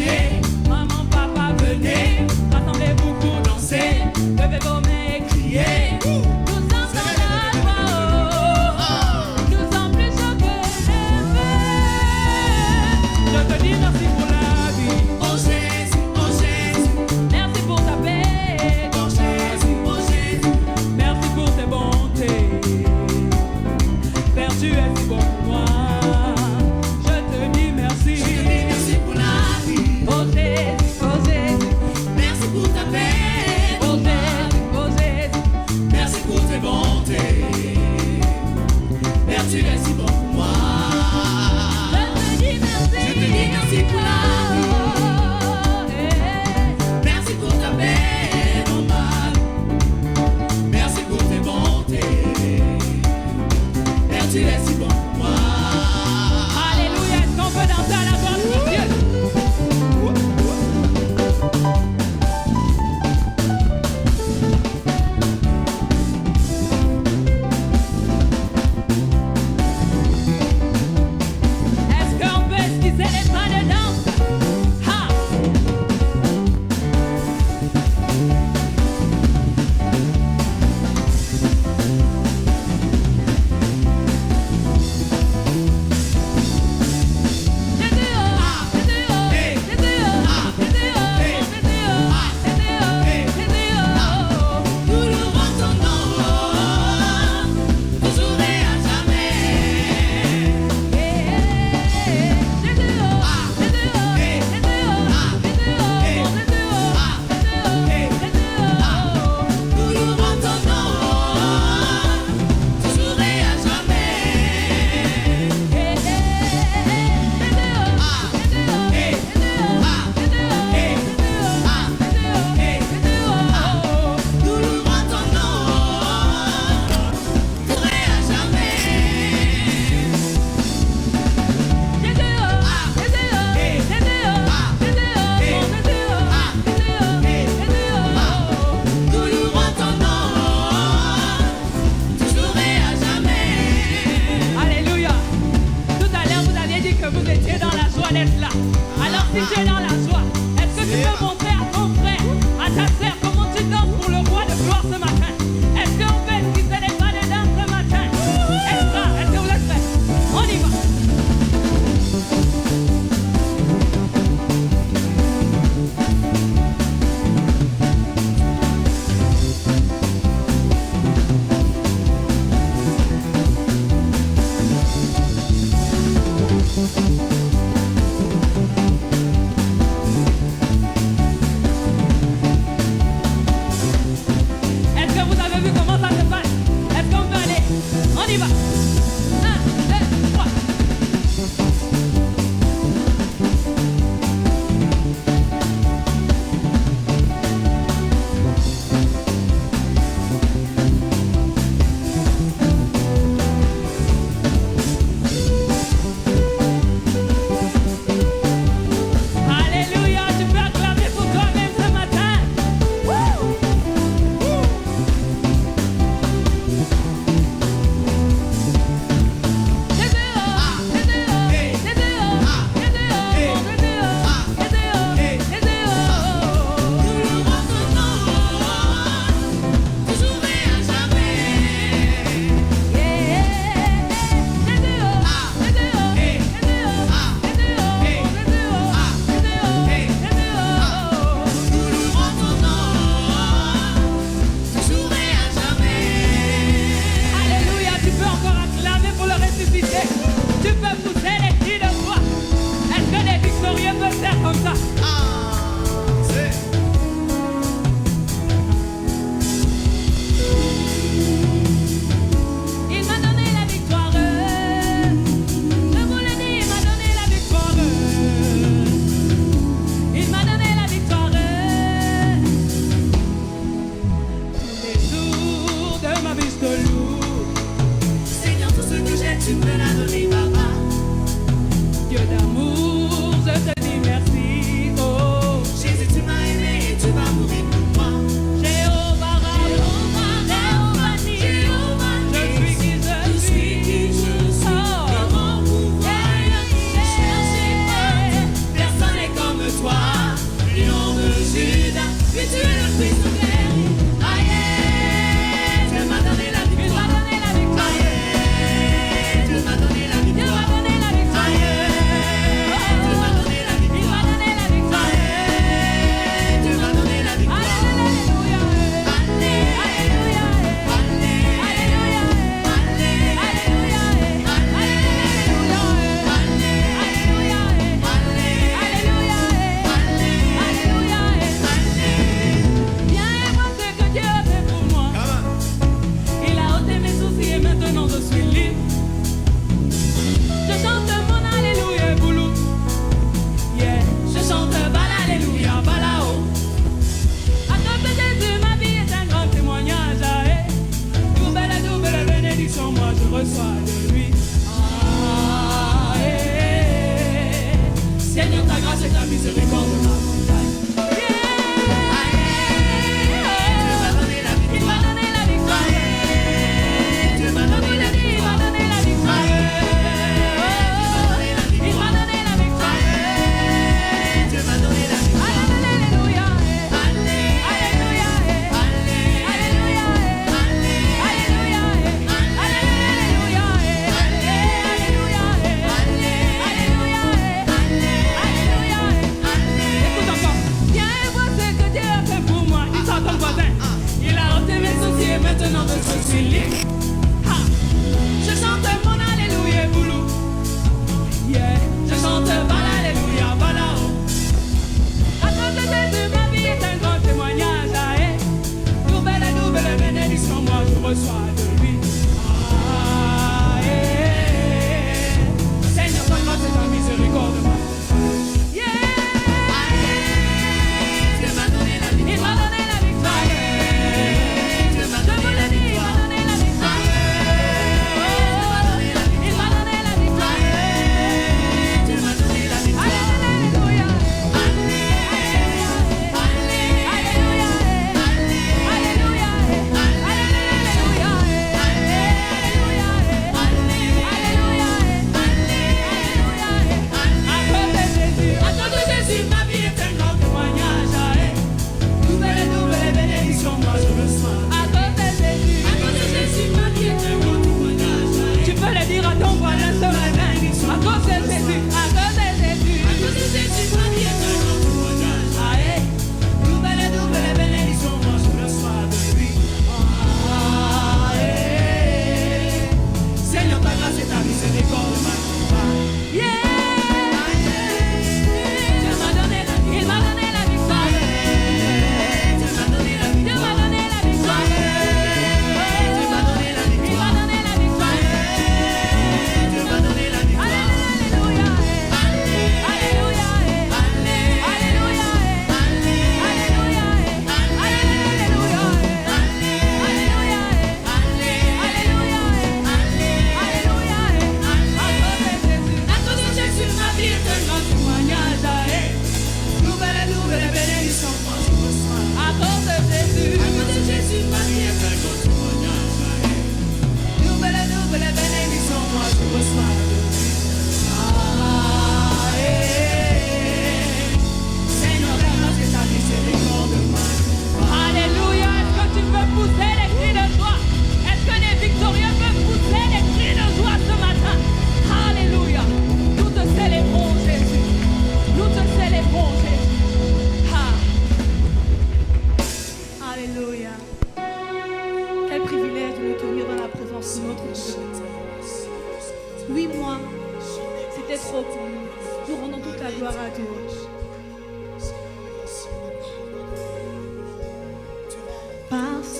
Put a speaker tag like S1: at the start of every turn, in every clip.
S1: crier. Maman, papa, venez. Rassemblez-vous pour danser. Levez vos mains et criez. Nous sommes dans la joie. Nous sommes plus chauds que jamais. Je te dis merci pour la vie.
S2: Oh Jésus, oh Jésus.
S1: Merci pour ta paix.
S2: Oh Jésus, oh Jésus.
S1: Merci pour tes bontés. Père, tu es si bon pour moi. Je te dis merci.
S2: Je te dis merci pour la vie.
S1: Oh Jésus, oh Jésus.
S2: Merci pour ta paix.
S1: Oh Jésus, oh Jésus.
S2: Merci pour tes bontés. Père, tu es si bon pour moi.
S1: Je te dis merci.
S2: Je te dis merci pour la vie. Merci pour ta paix, mon mal. Merci pour tes bontés. Père, tu es si bon pour moi.
S1: Alléluia, est-ce qu'on peut danser à la gloire de Dieu? Est-ce qu'on peut esquisser les pas de danse? Ha!
S2: Nous louons ton nom, toujours et à jamais. Nous louons ton nom, toujours et à jamais. Nous louons ton nom, toujours et à jamais. Nous louons ton nom, toujours et à jamais.
S1: Alléluia. Tout à l'heure, vous aviez dit que vous étiez dans la joie d'être là. Alors, si tu es dans la joie, est-ce que tu peux montrer à ton frère, à ta sœur, comment tu danses pour le roi de gloire ce matin? Est-ce qu'on peut esquisser les pas de danse ce matin? Extra, est-ce que vous êtes prêts? On y va.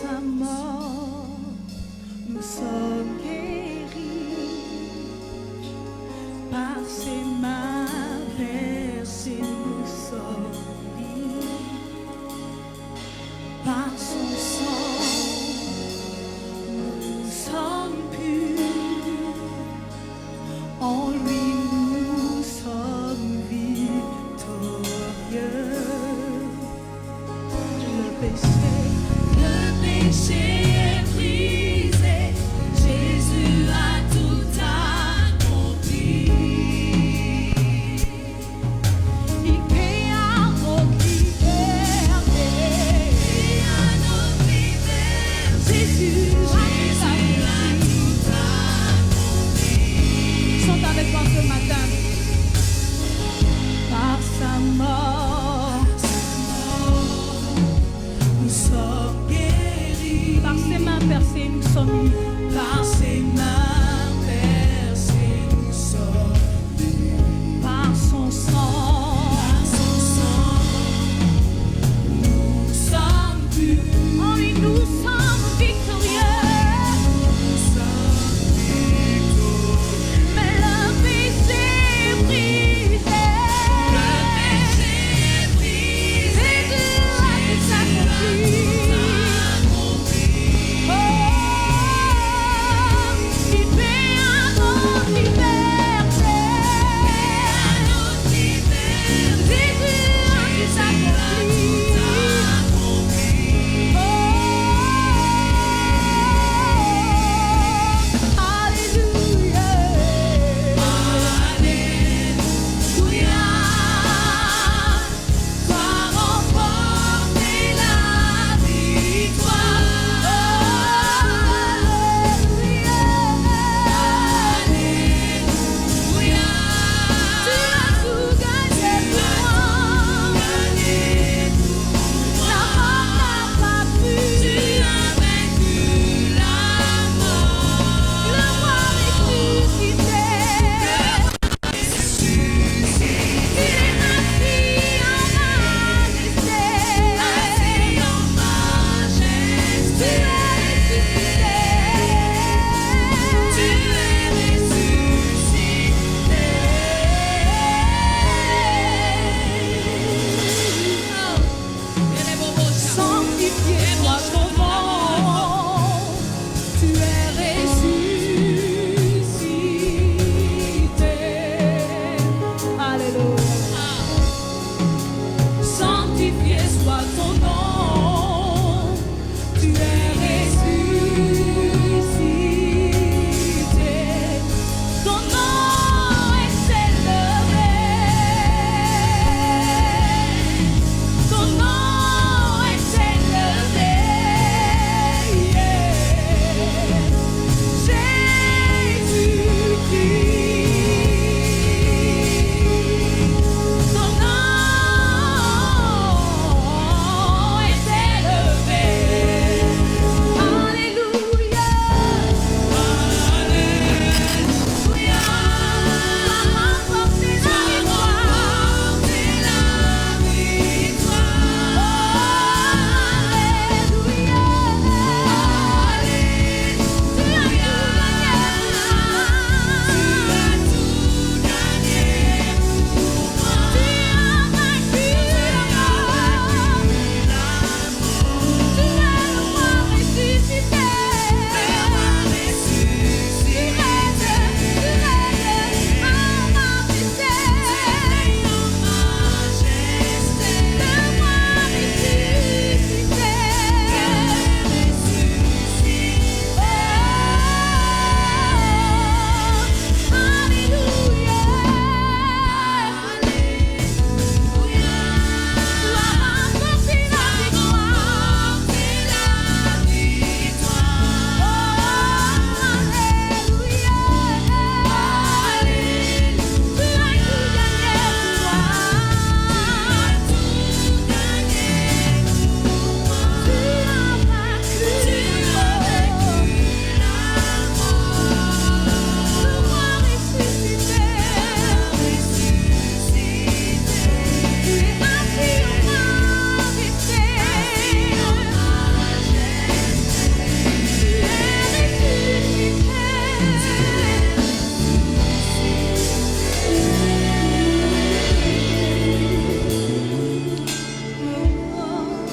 S3: sa mort, nous sommes guéris. Par ses mains versées, nous sommes libres. Par son sang, nous sommes purs. En lui, nous sommes victorieux. Le péché est brisé, Jésus a tout accompli. Il paie à nos libertés, Jésus a tout accompli. Chante avec moi ce matin. Par sa mort, nous sommes guéris. Par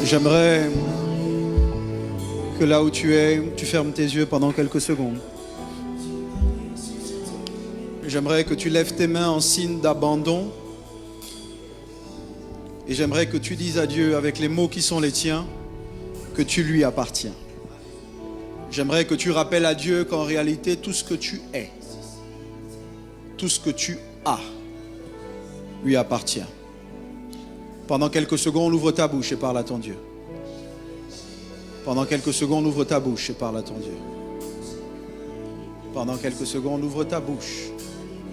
S4: J'aimerais que là où tu es, tu fermes tes yeux pendant quelques secondes. J'aimerais que tu lèves tes mains en signe d'abandon. Et j'aimerais que tu dises à Dieu avec les mots qui sont les tiens que tu lui appartiens. J'aimerais que tu rappelles à Dieu qu'en réalité tout ce que tu es, tout ce que tu as, lui appartient. Pendant quelques secondes, ouvre ta bouche et parle à ton Dieu. Pendant quelques secondes, ouvre ta bouche et parle à ton Dieu. Pendant quelques secondes, ouvre ta bouche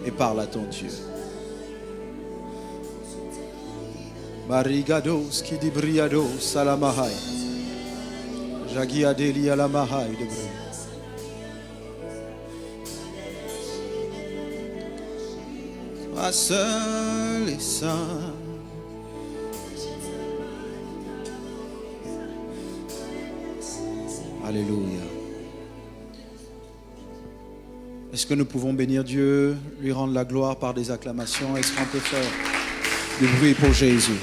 S4: et parle à ton Dieu. Barigado, skidibriado, salamahai. Jagiadeli alamahai de brun. Toi seul et saint. Alléluia. Est-ce que nous pouvons bénir Dieu, lui rendre la gloire par des acclamations? Est-ce qu'on peut faire du bruit pour Jésus?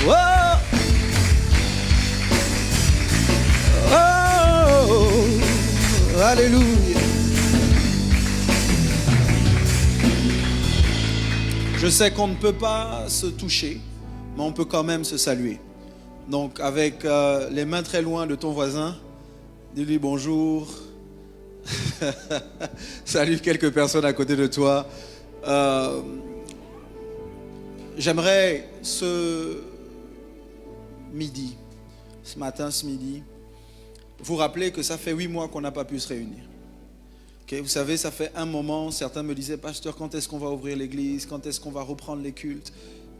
S4: Oh! Oh! Alléluia. Je sais qu'on ne peut pas se toucher, mais on peut quand même se saluer. Donc avec les mains très loin de ton voisin, dis-lui bonjour. Salue quelques personnes à côté de toi. J'aimerais ce matin, ce midi, vous rappeler que ça fait 8 mois qu'on n'a pas pu se réunir. Okay, vous savez, ça fait un moment, certains me disaient, pasteur, quand est-ce qu'on va ouvrir l'église? Quand est-ce qu'on va reprendre les cultes?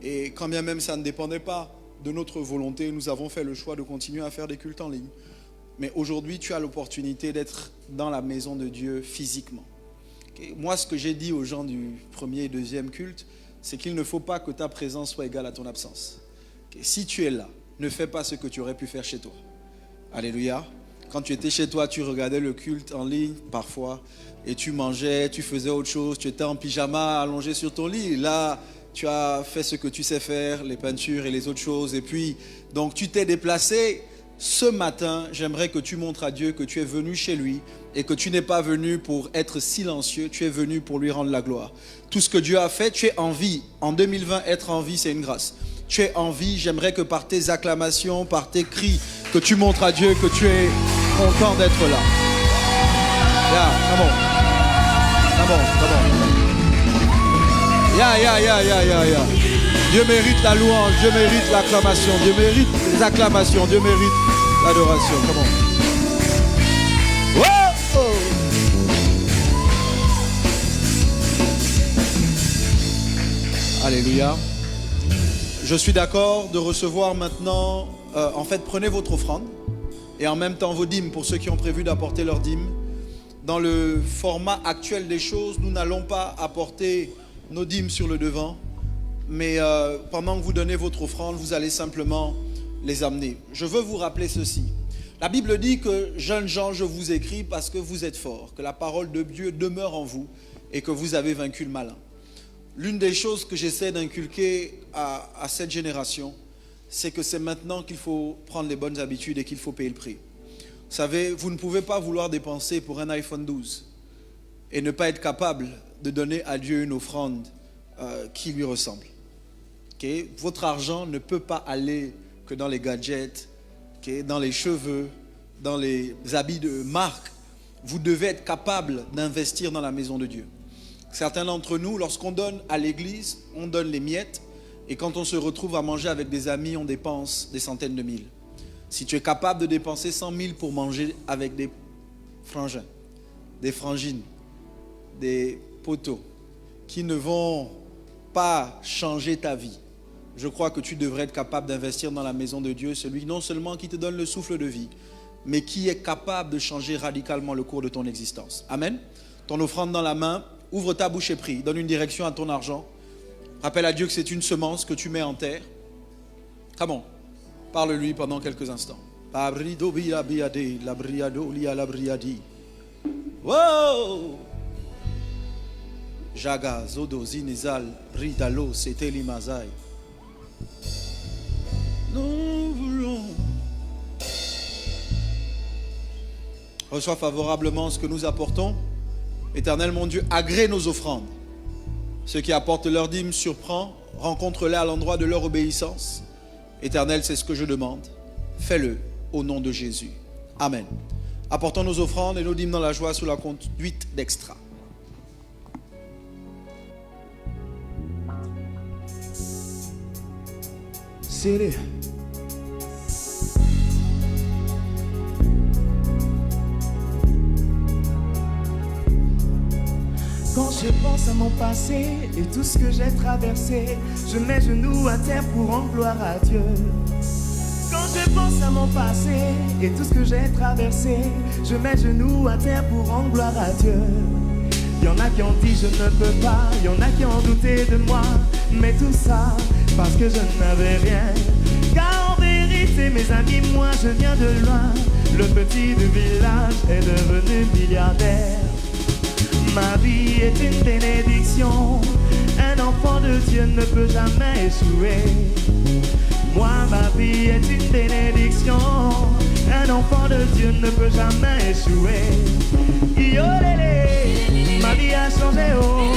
S4: Et quand bien même ça ne dépendait pas de notre volonté, nous avons fait le choix de continuer à faire des cultes en ligne. Mais aujourd'hui, tu as l'opportunité d'être dans la maison de Dieu physiquement. Okay? Moi, ce que j'ai dit aux gens du premier et deuxième culte, c'est qu'il ne faut pas que ta présence soit égale à ton absence. Okay? Si tu es là, ne fais pas ce que tu aurais pu faire chez toi. Alléluia. Quand tu étais chez toi, tu regardais le culte en ligne parfois et tu mangeais, tu faisais autre chose, tu étais en pyjama allongé sur ton lit. Là, tu as fait ce que tu sais faire, les peintures et les autres choses. Et puis, donc tu t'es déplacé. Ce matin, j'aimerais que tu montres à Dieu que tu es venu chez lui et que tu n'es pas venu pour être silencieux, tu es venu pour lui rendre la gloire. Tout ce que Dieu a fait, tu es en vie. En 2020, être en vie, c'est une grâce. Tu es en vie, j'aimerais que par tes acclamations, par tes cris, que tu montres à Dieu que tu es content d'être là. Yeah, come on. Come on, come on. Yeah. Dieu mérite la louange, Dieu mérite l'acclamation, Dieu mérite les acclamations, Dieu mérite l'adoration. Come on. Oh, oh. Alléluia. Je suis d'accord de recevoir maintenant, en fait, prenez votre offrande et en même temps vos dîmes pour ceux qui ont prévu d'apporter leurs dîmes. Dans le format actuel des choses, nous n'allons pas apporter nos dîmes sur le devant, mais pendant que vous donnez votre offrande, vous allez simplement les amener. Je veux vous rappeler ceci. La Bible dit que, jeunes gens, je vous écris parce que vous êtes forts, que la parole de Dieu demeure en vous et que vous avez vaincu le malin. L'une des choses que j'essaie d'inculquer à cette génération, c'est que c'est maintenant qu'il faut prendre les bonnes habitudes et qu'il faut payer le prix. Vous savez, vous ne pouvez pas vouloir dépenser pour un iPhone 12 et ne pas être capable de donner à Dieu une offrande qui lui ressemble. Okay? Votre argent ne peut pas aller que dans les gadgets, okay? Dans les cheveux, dans les habits de marque. Vous devez être capable d'investir dans la maison de Dieu. Certains d'entre nous, lorsqu'on donne à l'église, on donne les miettes et quand on se retrouve à manger avec des amis, on dépense des centaines de mille. Si tu es capable de dépenser 100 000 pour manger avec des frangins, des frangines, des poteaux qui ne vont pas changer ta vie, je crois que tu devrais être capable d'investir dans la maison de Dieu, celui non seulement qui te donne le souffle de vie, mais qui est capable de changer radicalement le cours de ton existence. Amen. Ton offrande dans la main, ouvre ta bouche et prie, donne une direction à ton argent. Rappelle à Dieu que c'est une semence que tu mets en terre. Come on, parle-lui pendant quelques instants. Wow! Jaga, Zodo, Zinizal, Ridalo, Seteli Mazai. Nous voulons. Reçois favorablement ce que nous apportons. Éternel mon Dieu, agrée nos offrandes. Ceux qui apportent leur dîme, surprend, rencontre-les à l'endroit de leur obéissance. Éternel, c'est ce que je demande. Fais-le au nom de Jésus. Amen. Apportons nos offrandes et nos dîmes dans la joie sous la conduite d'Extra.
S5: City. Quand je pense à mon passé et tout ce que j'ai traversé, je mets genoux à terre pour rendre gloire à Dieu. Quand je pense à mon passé et tout ce que j'ai traversé, je mets genoux à terre pour rendre gloire à Dieu. Y en a qui ont dit je ne peux pas, y en a qui ont douté de moi, mais tout ça parce que je n'avais rien. Car en vérité mes amis, moi je viens de loin. Le petit du village est devenu milliardaire. Ma vie est une bénédiction. Un enfant de Dieu ne peut jamais échouer. Moi, ma vie est une bénédiction. Un enfant de Dieu ne peut jamais échouer. Yo lélé, ma vie a changé, oh.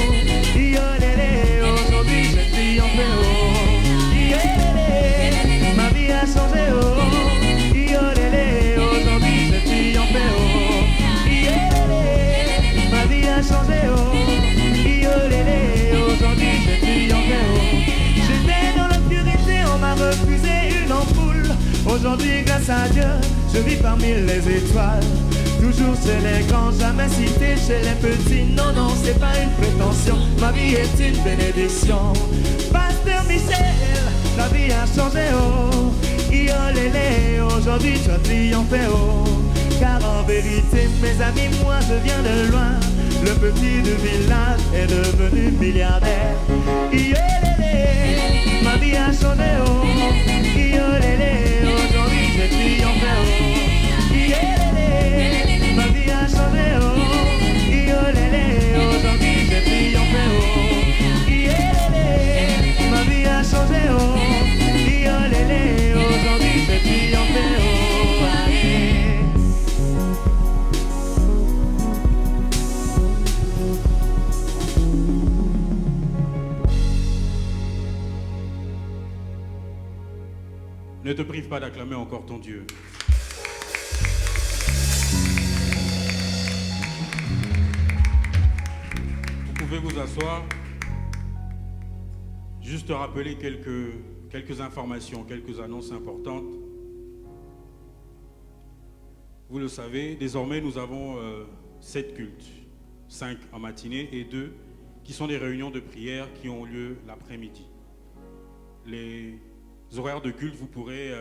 S5: Yo lélé, aujourd'hui je suis en paix, oh. Yo lélé, ma vie a changé, oh. Yo lélé, aujourd'hui je suis en paix, oh. Yo lélé, ma vie a changé, oh. Yo lélé, aujourd'hui je suis en paix, oh. J'étais dans l'obscurité, on m'a refusé une ampoule. Aujourd'hui, grâce à Dieu, je vis parmi les étoiles. Toujours chez les grands, jamais cité chez les petits. Non, non, c'est pas une prétention. Ma vie est une bénédiction. Pasteur Michel, la vie a changé, oh. Yo lélé, aujourd'hui tu as triomphé, oh. Car en vérité, mes amis, moi je viens de loin. Le petit du village est devenu milliardaire. Yo lélé, ma vie a changé, oh. Yo lélé, aujourd'hui je triomphe, oh. Yo lélé, ma vie a changé, oh. Yo lélé, aujourd'hui je triomphe, oh. Yo lélé, ma vie a changé, oh. Yo lélé, aujourd'hui je triomphe, oh. Allez.
S6: Ne te prive pas d'acclamer encore ton Dieu. Vous pouvez vous asseoir. Juste rappeler quelques informations, quelques annonces importantes. Vous le savez, désormais nous avons 7 cultes, 5 en matinée et 2 qui sont des réunions de prière qui ont lieu l'après-midi. Les horaires de culte, vous pourrez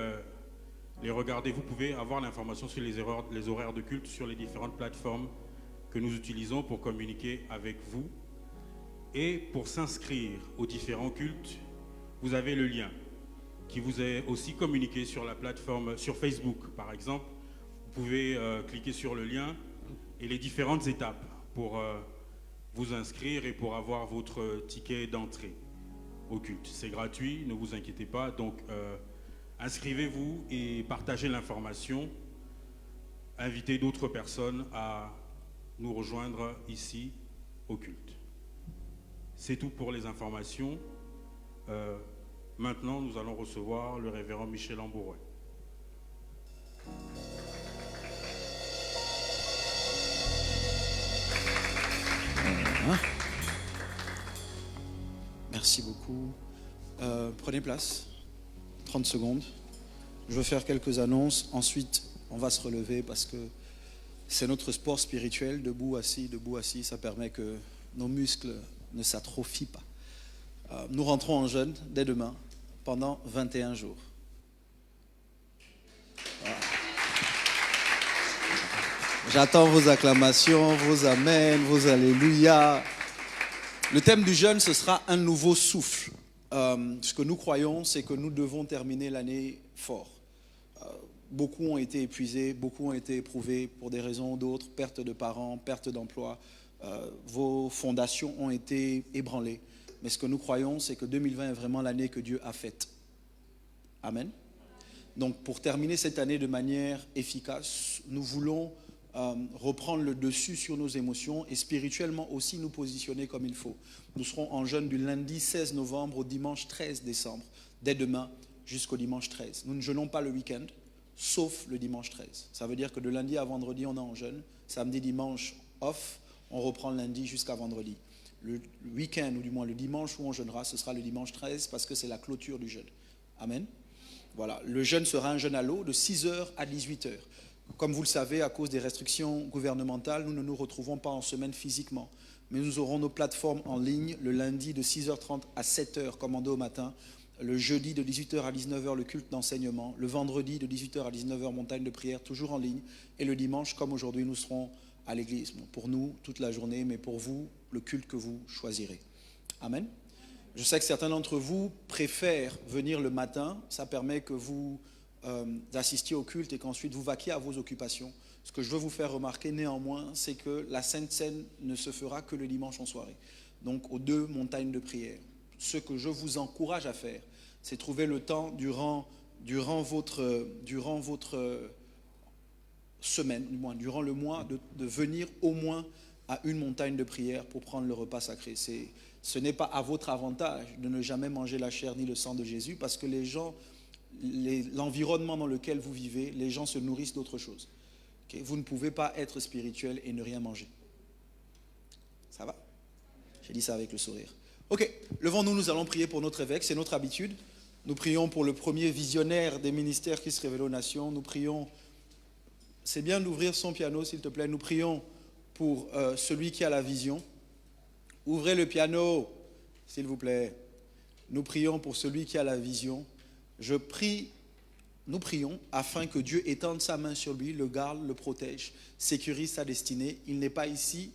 S6: les regarder. Vous pouvez avoir l'information sur les horaires de culte sur les différentes plateformes que nous utilisons pour communiquer avec vous. Et pour s'inscrire aux différents cultes, vous avez le lien qui vous est aussi communiqué sur la plateforme, sur Facebook par exemple. Vous pouvez cliquer sur le lien et les différentes étapes pour vous inscrire et pour avoir votre ticket d'entrée au culte. C'est gratuit, ne vous inquiétez pas. Donc, inscrivez-vous et partagez l'information. Invitez d'autres personnes à nous rejoindre ici au culte. C'est tout pour les informations. Maintenant, nous allons recevoir le révérend Michel Ambourouet.
S4: Merci beaucoup. Prenez place. 30 secondes. Je veux faire quelques annonces. Ensuite, on va se relever parce que c'est notre sport spirituel. Debout, assis, ça permet que nos muscles ne s'atrophient pas. Nous rentrons en jeûne dès demain pendant 21 jours. Voilà. J'attends vos acclamations, vos amens, vos alléluia. Le thème du jeûne, ce sera un nouveau souffle. Ce que nous croyons, c'est que nous devons terminer l'année fort. Beaucoup ont été épuisés, beaucoup ont été éprouvés pour des raisons ou d'autres, perte de parents, perte d'emploi. Vos fondations ont été ébranlées. Mais ce que nous croyons, c'est que 2020 est vraiment l'année que Dieu a faite. Amen. Donc pour terminer cette année de manière efficace, nous voulons reprendre le dessus sur nos émotions et spirituellement aussi nous positionner comme il faut. Nous serons en jeûne du lundi 16 novembre au dimanche 13 décembre, dès demain jusqu'au dimanche 13. Nous ne jeûnons pas le week-end, sauf le dimanche 13. Ça veut dire que de lundi à vendredi, on est en jeûne. Samedi, dimanche, off. On reprend lundi jusqu'à vendredi. Le week-end, ou du moins le dimanche où on jeûnera, ce sera le dimanche 13 parce que c'est la clôture du jeûne. Amen. Voilà, le jeûne sera un jeûne à l'eau de 6h à 18h. Comme vous le savez, à cause des restrictions gouvernementales, nous ne nous retrouvons pas en semaine physiquement. Mais nous aurons nos plateformes en ligne le lundi de 6h30 à 7h, commandé au matin. Le jeudi de 18h à 19h, le culte d'enseignement. Le vendredi de 18h à 19h, montagne de prière, toujours en ligne. Et le dimanche, comme aujourd'hui, nous serons à l'église. Bon, pour nous, toute la journée, mais pour vous, le culte que vous choisirez. Amen. Je sais que certains d'entre vous préfèrent venir le matin. Ça permet que vous assistiez au culte et qu'ensuite vous vaquiez à vos occupations. Ce que je veux vous faire remarquer néanmoins, c'est que la Sainte Seine ne se fera que le dimanche en soirée. Donc aux 2 montagnes de prière. Ce que je vous encourage à faire, c'est trouver le temps durant votre semaine, du moins durant le mois, de venir au moins à une montagne de prière pour prendre le repas sacré. Ce n'est pas à votre avantage de ne jamais manger la chair ni le sang de Jésus parce que l'environnement dans lequel vous vivez, les gens se nourrissent d'autre chose. Okay? Vous ne pouvez pas être spirituel et ne rien manger. Ça va? J'ai dit ça avec le sourire. Ok, levons-nous, nous allons prier pour notre évêque, c'est notre habitude. Nous prions pour le premier visionnaire des ministères qui se révèle aux nations. Nous prions, c'est bien d'ouvrir son piano s'il te plaît, nous prions pour celui qui a la vision. Ouvrez le piano, s'il vous plaît. Nous prions pour celui qui a la vision. Nous prions afin que Dieu étende sa main sur lui, le garde, le protège, sécurise sa destinée. Il n'est pas ici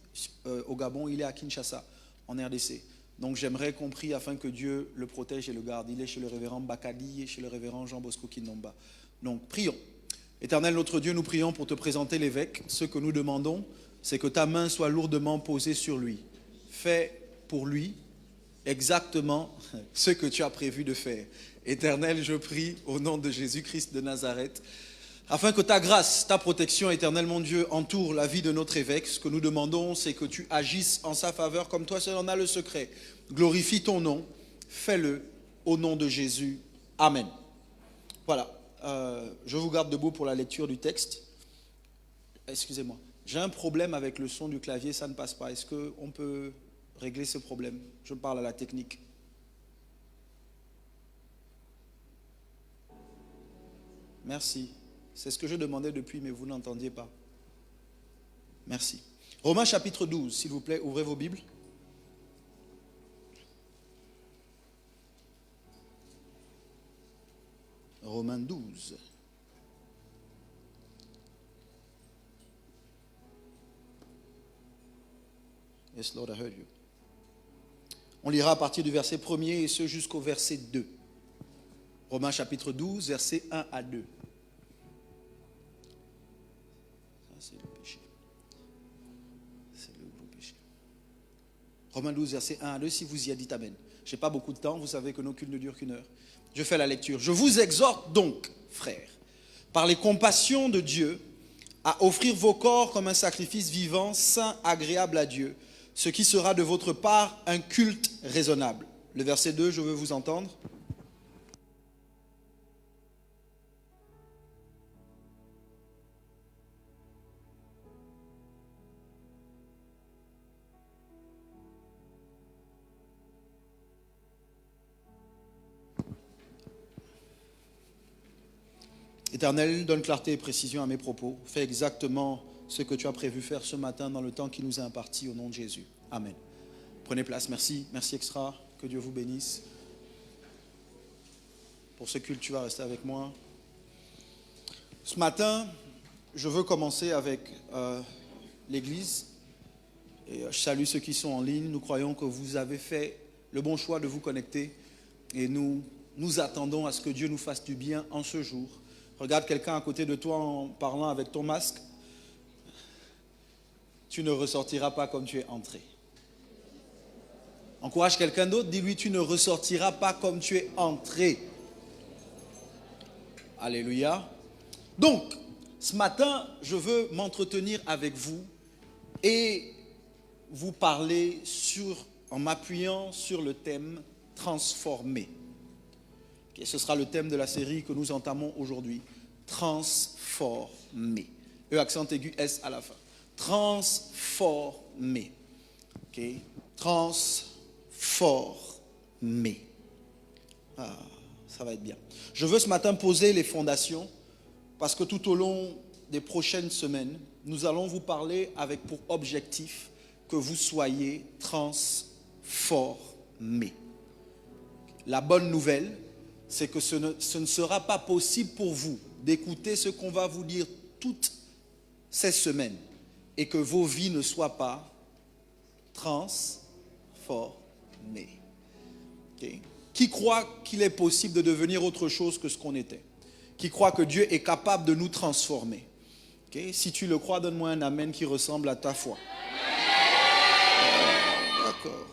S4: au Gabon, il est à Kinshasa, en RDC. Donc j'aimerais qu'on prie afin que Dieu le protège et le garde. Il est chez le révérend Bakadi et chez le révérend Jean Bosco Kinomba. Donc prions. Éternel notre Dieu, nous prions pour te présenter l'évêque. Ce que nous demandons, c'est que ta main soit lourdement posée sur lui. Fais pour lui exactement ce que tu as prévu de faire. Éternel, je prie au nom de Jésus-Christ de Nazareth, afin que ta grâce, ta protection, éternel mon Dieu, entoure la vie de notre évêque. Ce que nous demandons, c'est que tu agisses en sa faveur comme toi seul en as le secret. Glorifie ton nom, fais-le au nom de Jésus. Amen. Voilà, je vous garde debout pour la lecture du texte. Excusez-moi, j'ai un problème avec le son du clavier, ça ne passe pas. Est-ce qu'on peut régler ce problème? Je parle à la technique. Merci. C'est ce que je demandais depuis, mais vous n'entendiez pas. Merci. Romains chapitre 12, s'il vous plaît, ouvrez vos Bibles. Romains 12. Yes, Lord, I heard you. On lira à partir du verset 1er et ce jusqu'au verset 2. Romains chapitre 12, versets 1 à 2. Ça, c'est le péché. C'est le gros péché. Romains 12, versets 1 à 2, si vous y êtes, dites Amen. Je n'ai pas beaucoup de temps, vous savez que nos cultes ne durent qu'1 heure. Je fais la lecture. Je vous exhorte donc, frères, par les compassions de Dieu, à offrir vos corps comme un sacrifice vivant, saint, agréable à Dieu, ce qui sera de votre part un culte raisonnable. Le verset 2, je veux vous entendre. Éternel, donne clarté et précision à mes propos. Fais exactement ce que tu as prévu faire ce matin dans le temps qui nous est imparti au nom de Jésus. Amen. Prenez place. Merci. Merci Extra. Que Dieu vous bénisse. Pour ce culte, tu vas rester avec moi. Ce matin, je veux commencer avec l'Église. Et je salue ceux qui sont en ligne. Nous croyons que vous avez fait le bon choix de vous connecter. Et nous attendons à ce que Dieu nous fasse du bien en ce jour. Regarde quelqu'un à côté de toi en parlant avec ton masque. Tu ne ressortiras pas comme tu es entré. Encourage quelqu'un d'autre, dis-lui, tu ne ressortiras pas comme tu es entré. Alléluia. Donc, ce matin, je veux m'entretenir avec vous et vous parler en m'appuyant sur le thème transformer. Okay, ce sera le thème de la série que nous entamons aujourd'hui. Transformer. Accent aigu S à la fin. Transformer. Okay. Transformer. Ça va être bien. Je veux ce matin poser les fondations parce que tout au long des prochaines semaines, nous allons vous parler avec pour objectif que vous soyez transformés. La bonne nouvelle, c'est que ce ne sera pas possible pour vous d'écouter ce qu'on va vous dire toutes ces semaines et que vos vies ne soient pas transformées. Okay. Qui croit qu'il est possible de devenir autre chose que ce qu'on était? Qui croit que Dieu est capable de nous transformer? Okay. Si tu le crois, donne-moi un amen qui ressemble à ta foi. D'accord.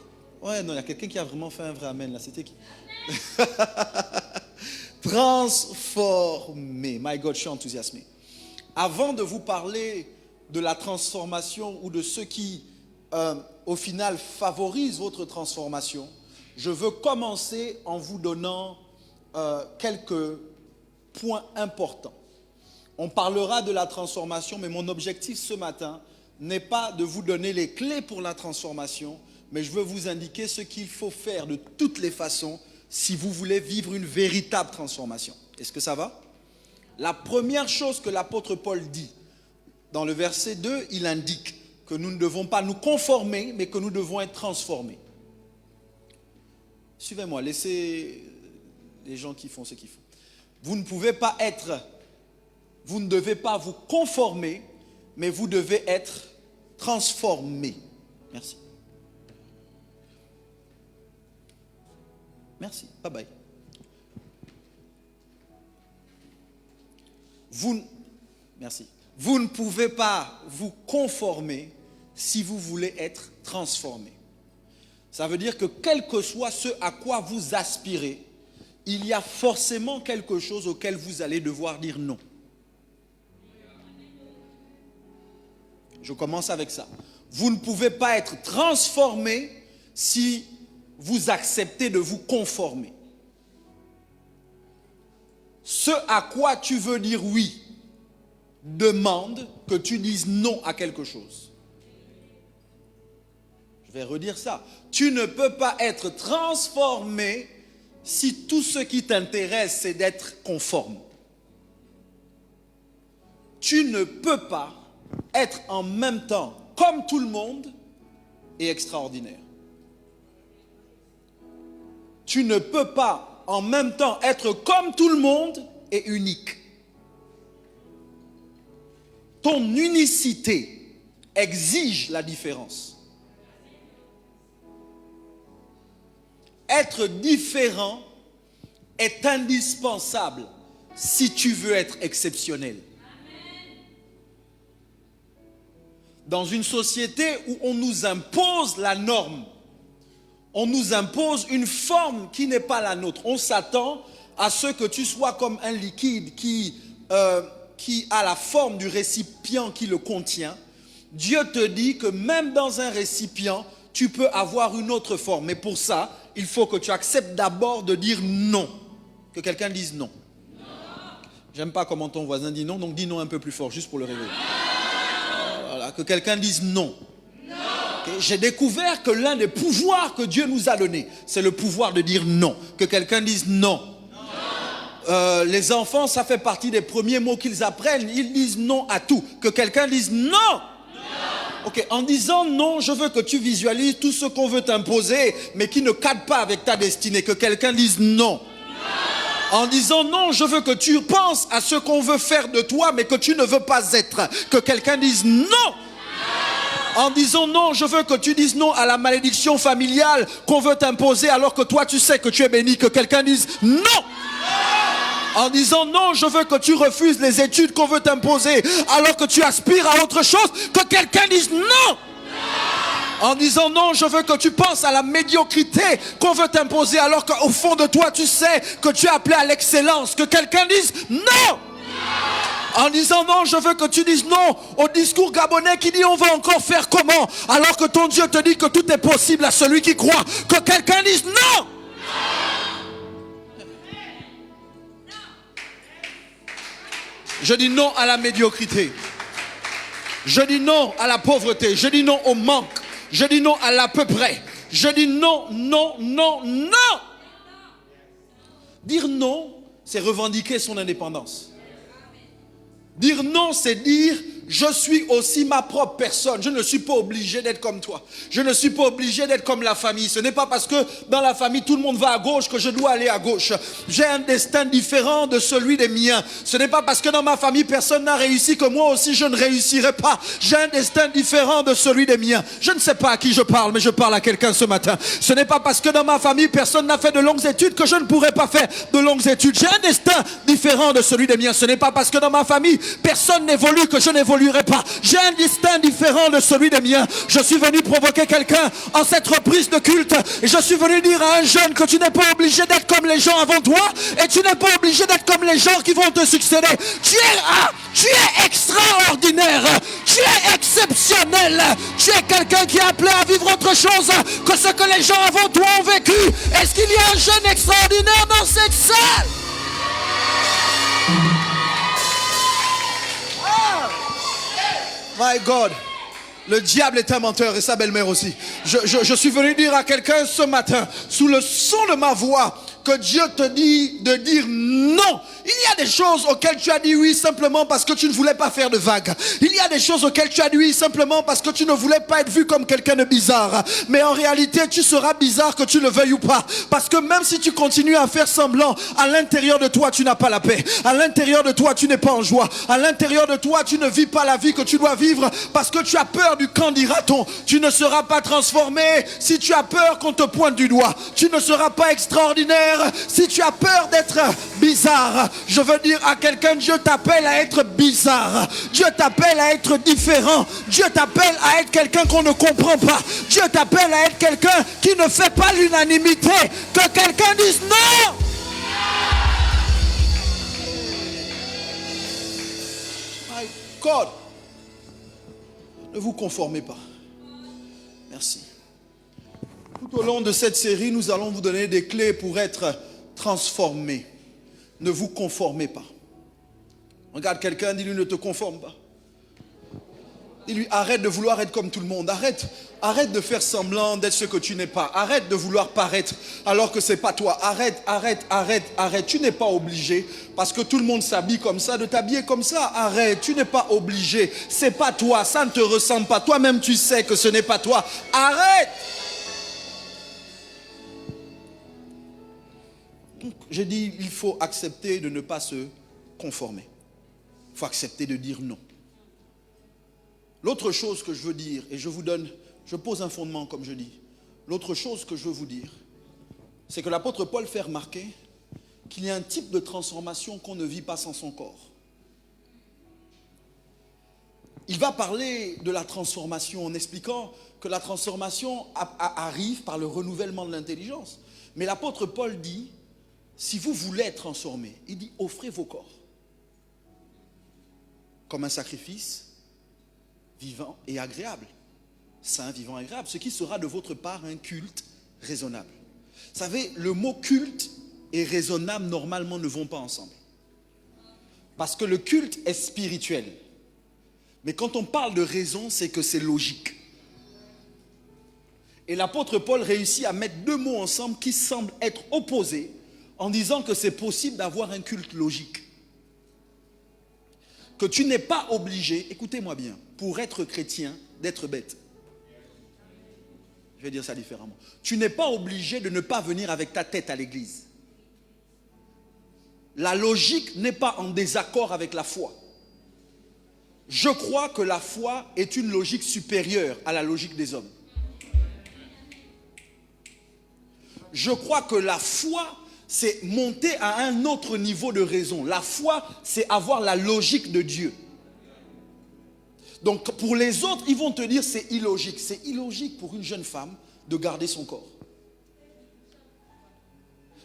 S4: Ouais, non, il y a quelqu'un qui a vraiment fait un vrai amen là. C'était qui? Transformer. My God, je suis enthousiasmé. Avant de vous parler de la transformation ou de ce qui, au final, favorise votre transformation, je veux commencer en vous donnant quelques points importants. On parlera de la transformation, mais mon objectif ce matin n'est pas de vous donner les clés pour la transformation, mais je veux vous indiquer ce qu'il faut faire de toutes les façons si vous voulez vivre une véritable transformation. Est-ce que ça va? La première chose que l'apôtre Paul dit, dans le verset 2, il indique que nous ne devons pas nous conformer, mais que nous devons être transformés. Suivez-moi, laissez les gens qui font ce qu'ils font. Vous ne devez pas vous conformer, mais vous devez être transformés. Merci. Merci, bye bye. Merci. Vous ne pouvez pas vous conformer si vous voulez être transformé. Ça veut dire que quel que soit ce à quoi vous aspirez, il y a forcément quelque chose auquel vous allez devoir dire non. Je commence avec ça. Vous ne pouvez pas être transformé si vous acceptez de vous conformer. Ce à quoi tu veux dire oui demande que tu dises non à quelque chose. Je vais redire ça. Tu ne peux pas être transformé si tout ce qui t'intéresse, c'est d'être conforme. Tu ne peux pas être en même temps comme tout le monde et extraordinaire. Tu ne peux pas en même temps être comme tout le monde et unique. Ton unicité exige la différence. Être différent est indispensable si tu veux être exceptionnel. Dans une société où on nous impose la norme, on nous impose une forme qui n'est pas la nôtre. On s'attend à ce que tu sois comme un liquide qui a la forme du récipient qui le contient. Dieu te dit que même dans un récipient, tu peux avoir une autre forme. Mais pour ça, il faut que tu acceptes d'abord de dire non. Que quelqu'un dise non. J'aime pas comment ton voisin dit non, donc dis non un peu plus fort, juste pour le réveiller. Voilà, que quelqu'un dise non. Okay. J'ai découvert que l'un des pouvoirs que Dieu nous a donné, c'est le pouvoir de dire non. Que quelqu'un dise non. Les enfants, ça fait partie des premiers mots qu'ils apprennent. Ils disent non à tout. Que quelqu'un dise non. Ok, en disant non, je veux que tu visualises tout ce qu'on veut t'imposer, mais qui ne cadre pas avec ta destinée. Que quelqu'un dise non. En disant non, je veux que tu penses à ce qu'on veut faire de toi, mais que tu ne veux pas être. Que quelqu'un dise non. En disant non, je veux que tu dises non à la malédiction familiale qu'on veut t'imposer alors que toi tu sais que tu es béni. Que quelqu'un dise non. En disant non, je veux que tu refuses les études qu'on veut t'imposer alors que tu aspires à autre chose. Que quelqu'un dise non. En disant non, je veux que tu penses à la médiocrité qu'on veut t'imposer, alors qu'au fond de toi, tu sais que tu es appelé à l'excellence. Que quelqu'un dise non. En disant non, je veux que tu dises non au discours gabonais qui dit on va encore faire comment, alors que ton Dieu te dit que tout est possible à celui qui croit. Que quelqu'un dise non. Je dis non à la médiocrité. Je dis non à la pauvreté. Je dis non au manque. Je dis non à l'à peu près. Je dis non, non, non, non. Dire non, c'est revendiquer son indépendance. Dire non, c'est dire je suis aussi ma propre personne. Je ne suis pas obligé d'être comme toi. Je ne suis pas obligé d'être comme la famille. Ce n'est pas parce que dans la famille tout le monde va à gauche que je dois aller à gauche. J'ai un destin différent de celui des miens. Ce n'est pas parce que dans ma famille personne n'a réussi que moi aussi je ne réussirai pas. J'ai un destin différent de celui des miens. Je ne sais pas à qui je parle, mais je parle à quelqu'un ce matin. Ce n'est pas parce que dans ma famille personne n'a fait de longues études que je ne pourrai pas faire de longues études. J'ai un destin différent de celui des miens. Ce n'est pas parce que dans ma famille personne n'évolue que je n'évoluerai pas. J'ai un destin différent de celui des miens. Je suis venu provoquer quelqu'un en cette reprise de culte. Et je suis venu dire à un jeune que tu n'es pas obligé d'être comme les gens avant toi. Et tu n'es pas obligé d'être comme les gens qui vont te succéder. Tu es extraordinaire. Tu es exceptionnel. Tu es quelqu'un qui est appelé à vivre autre chose que ce que les gens avant toi ont vécu. Est-ce qu'il y a un jeune extraordinaire dans cette salle? My God, le diable est un menteur et sa belle-mère aussi. Je suis venu dire à quelqu'un ce matin, sous le son de ma voix, que Dieu te dit de dire non. Il y a des choses auxquelles tu as dit oui simplement parce que tu ne voulais pas faire de vagues. Il y a des choses auxquelles tu as dit oui simplement parce que tu ne voulais pas être vu comme quelqu'un de bizarre. Mais en réalité, tu seras bizarre que tu le veuilles ou pas. Parce que même si tu continues à faire semblant, à l'intérieur de toi, tu n'as pas la paix. À l'intérieur de toi, tu n'es pas en joie. À l'intérieur de toi, tu ne vis pas la vie que tu dois vivre parce que tu as peur du qu'en dira-t-on. Tu ne seras pas transformé si tu as peur qu'on te pointe du doigt. Tu ne seras pas extraordinaire si tu as peur d'être bizarre. Je veux dire à quelqu'un, Dieu t'appelle à être bizarre. Dieu t'appelle à être différent. Dieu t'appelle à être quelqu'un qu'on ne comprend pas. Dieu t'appelle à être quelqu'un qui ne fait pas l'unanimité. Que quelqu'un dise non. My God. Ne vous conformez pas. Merci. Tout au long de cette série, nous allons vous donner des clés pour être transformés. Ne vous conformez pas. Regarde quelqu'un, dis-lui ne te conforme pas. Dis-lui arrête de vouloir être comme tout le monde. Arrête de faire semblant d'être ce que tu n'es pas. Arrête de vouloir paraître alors que c'est pas toi. Arrête. Tu n'es pas obligé parce que tout le monde s'habille comme ça de t'habiller comme ça. Arrête, tu n'es pas obligé. C'est pas toi, ça ne te ressemble pas. Toi-même tu sais que ce n'est pas toi. Arrête. J'ai dit, il faut accepter de ne pas se conformer. Il faut accepter de dire non. L'autre chose que je veux dire, et je pose un fondement comme je dis. L'autre chose que je veux vous dire, c'est que l'apôtre Paul fait remarquer qu'il y a un type de transformation qu'on ne vit pas sans son corps. Il va parler de la transformation en expliquant que la transformation arrive par le renouvellement de l'intelligence. Mais l'apôtre Paul dit, si vous voulez être transformé, il dit offrez vos corps comme un sacrifice vivant et agréable. Saint, vivant et agréable. Ce qui sera de votre part un culte raisonnable. Vous savez, le mot culte et raisonnable normalement ne vont pas ensemble. Parce que le culte est spirituel. Mais quand on parle de raison, c'est que c'est logique. Et l'apôtre Paul réussit à mettre deux mots ensemble qui semblent être opposés en disant que c'est possible d'avoir un culte logique. Que tu n'es pas obligé, écoutez-moi bien, pour être chrétien, d'être bête. Je vais dire ça différemment. Tu n'es pas obligé de ne pas venir avec ta tête à l'église. La logique n'est pas en désaccord avec la foi. Je crois que la foi est une logique supérieure à la logique des hommes. Je crois que la foi, c'est monter à un autre niveau de raison. La foi, c'est avoir la logique de Dieu. Donc pour les autres, ils vont te dire c'est illogique. C'est illogique pour une jeune femme de garder son corps.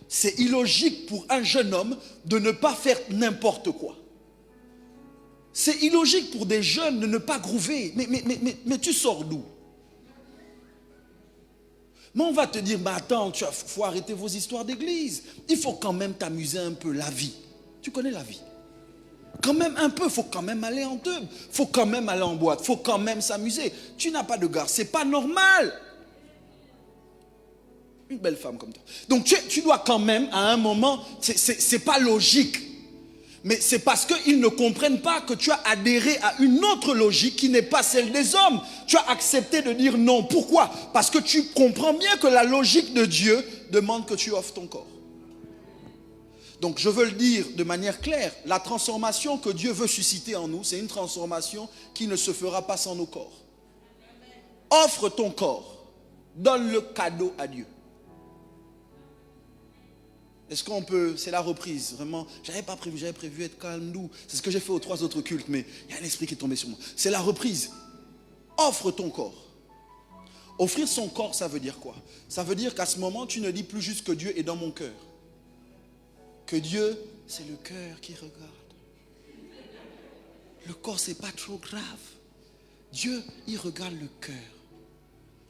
S4: C'est illogique pour un jeune homme de ne pas faire n'importe quoi. C'est illogique pour des jeunes de ne pas groover. Mais tu sors d'où? Mais on va te dire, mais attends, il faut arrêter vos histoires d'église. Il faut quand même t'amuser un peu, la vie. Tu connais la vie. Quand même un peu, il faut quand même aller en teub. Il faut quand même aller en boîte. Il faut quand même s'amuser. Tu n'as pas de garde, c'est pas normal. Une belle femme comme toi. Donc tu dois quand même, à un moment, c'est pas logique. Mais c'est parce qu'ils ne comprennent pas que tu as adhéré à une autre logique qui n'est pas celle des hommes. Tu as accepté de dire non. Pourquoi? Parce que tu comprends bien que la logique de Dieu demande que tu offres ton corps. Donc je veux le dire de manière claire, la transformation que Dieu veut susciter en nous, c'est une transformation qui ne se fera pas sans nos corps. Offre ton corps, donne le cadeau à Dieu. Est-ce qu'on peut, c'est la reprise, vraiment, j'avais prévu être calme, doux. C'est ce que j'ai fait aux 3 autres cultes, mais il y a un esprit qui est tombé sur moi. C'est la reprise. Offre ton corps. Offrir son corps, ça veut dire quoi? Ça veut dire qu'à ce moment, tu ne dis plus juste que Dieu est dans mon cœur. Que Dieu, c'est le cœur qui regarde. Le corps, c'est pas trop grave. Dieu, il regarde le cœur.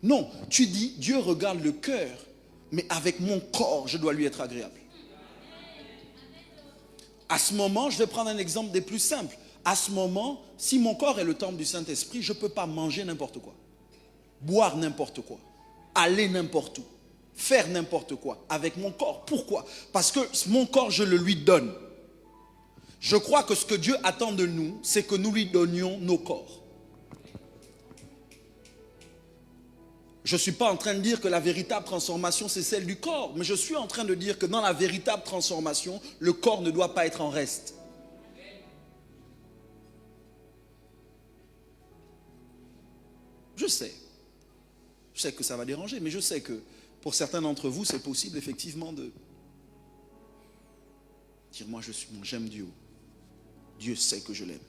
S4: Non, tu dis, Dieu regarde le cœur, mais avec mon corps, je dois lui être agréable. À ce moment, je vais prendre un exemple des plus simples. À ce moment, si mon corps est le temple du Saint-Esprit, je ne peux pas manger n'importe quoi, boire n'importe quoi, aller n'importe où, faire n'importe quoi avec mon corps. Pourquoi? Parce que mon corps, je le lui donne. Je crois que ce que Dieu attend de nous, c'est que nous lui donnions nos corps. Je ne suis pas en train de dire que la véritable transformation, c'est celle du corps. Mais je suis en train de dire que dans la véritable transformation, le corps ne doit pas être en reste. Je sais que ça va déranger, mais je sais que pour certains d'entre vous, c'est possible effectivement de dire, moi j'aime Dieu. Dieu sait que je l'aime.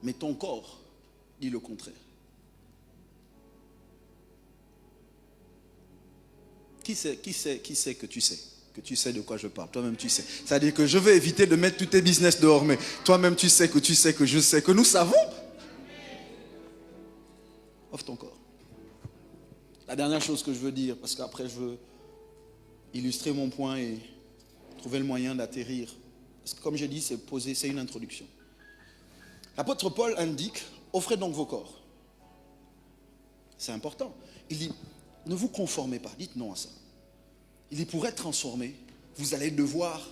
S4: Mais ton corps dit le contraire. Qui sait que tu sais de quoi je parle? Toi-même tu sais. C'est-à-dire que je vais éviter de mettre tous tes business dehors, mais toi-même tu sais que je sais, que nous savons. Offre ton corps. La dernière chose que je veux dire, parce qu'après je veux illustrer mon point et trouver le moyen d'atterrir. Parce que comme j'ai dit, c'est une introduction. L'apôtre Paul indique, offrez donc vos corps. C'est important. Il dit, ne vous conformez pas, dites non à ça. Il dit, pour être transformé, vous allez devoir